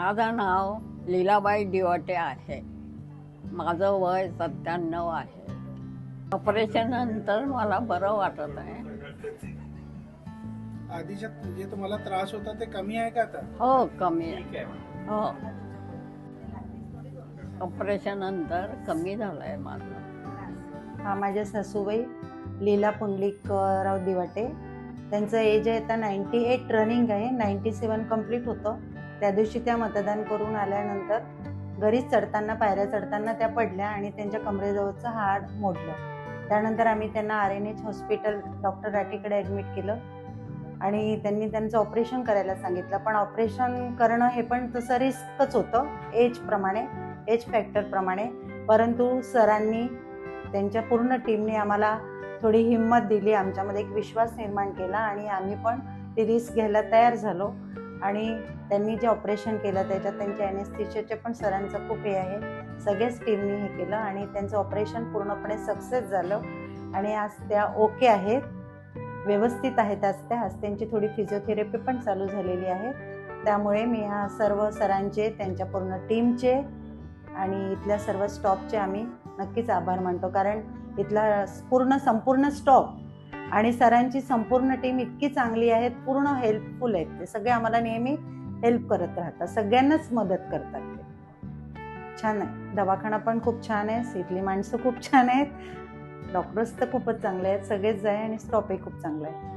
माझं नाव लीलाबाई दिवाटे आहे. माझं वय 97 आहे. ऑपरेशन नंतर मला बरं वाटत आहे. आधीच्या जे तुम्हाला त्रास होता ते कमी आहे का आता? हो, कमी आहे. हो, ऑपरेशन नंतर कमी झालंय माझं. हा माझ्या सासूबाई लीला पुंडलिकराव दिवाटे. त्यांचं एज आहे आता 98 रनिंग आहे. 97 कंप्लीट होतं. त्या दिवशी त्या मतदान करून आल्यानंतर घरीच चढताना, पायऱ्या चढताना त्या पडल्या आणि त्यांच्या कमरेजवळचं हाड मोडलं. त्यानंतर आम्ही त्यांना RNH हॉस्पिटल डॉक्टर राठीकडे ॲडमिट केलं आणि त्यांनी त्यांचं ऑपरेशन करायला सांगितलं. पण ऑपरेशन करणं हे पण तसं रिस्कच होतं एज फॅक्टरप्रमाणे. परंतु सरांनी, त्यांच्या पूर्ण टीमने आम्हाला थोडी हिंमत दिली, आमच्यामध्ये एक विश्वास निर्माण केला आणि आम्ही पण ती रिस्क घ्यायला तयार झालो. आणि त्यांनी जे ऑपरेशन केलं त्याच्यात त्यांच्या ॲनेस्थेशियाचे पण सरांचं खूप हे आहे. सगळ्याच टीमनी हे केलं आणि त्यांचं ऑपरेशन पूर्णपणे सक्सेस झालं आणि आज त्या ओके आहेत, व्यवस्थित आहेत. आज त्यांची थोडी फिजिओथेरपी पण चालू झालेली आहे. त्यामुळे मी ह्या सर्व सरांचे, त्यांच्या पूर्ण टीमचे आणि इथल्या सर्व स्टॉफचे आम्ही नक्कीच आभार मानतो. कारण इथला संपूर्ण स्टॉफ आणि सरांची संपूर्ण टीम इतकी चांगली आहेत, पूर्ण हेल्पफुल आहेत. ते सगळे आम्हाला नेहमी हेल्प करत राहतात, सगळ्यांनाच मदत करतात. ते छान आहे. दवाखाना पण खूप छान आहे, इथली माणसं खूप छान आहेत, डॉक्टर्स तर खूपच चांगले आहेत, सगळेच आहे आणि स्टॉफही खूप चांगला आहे.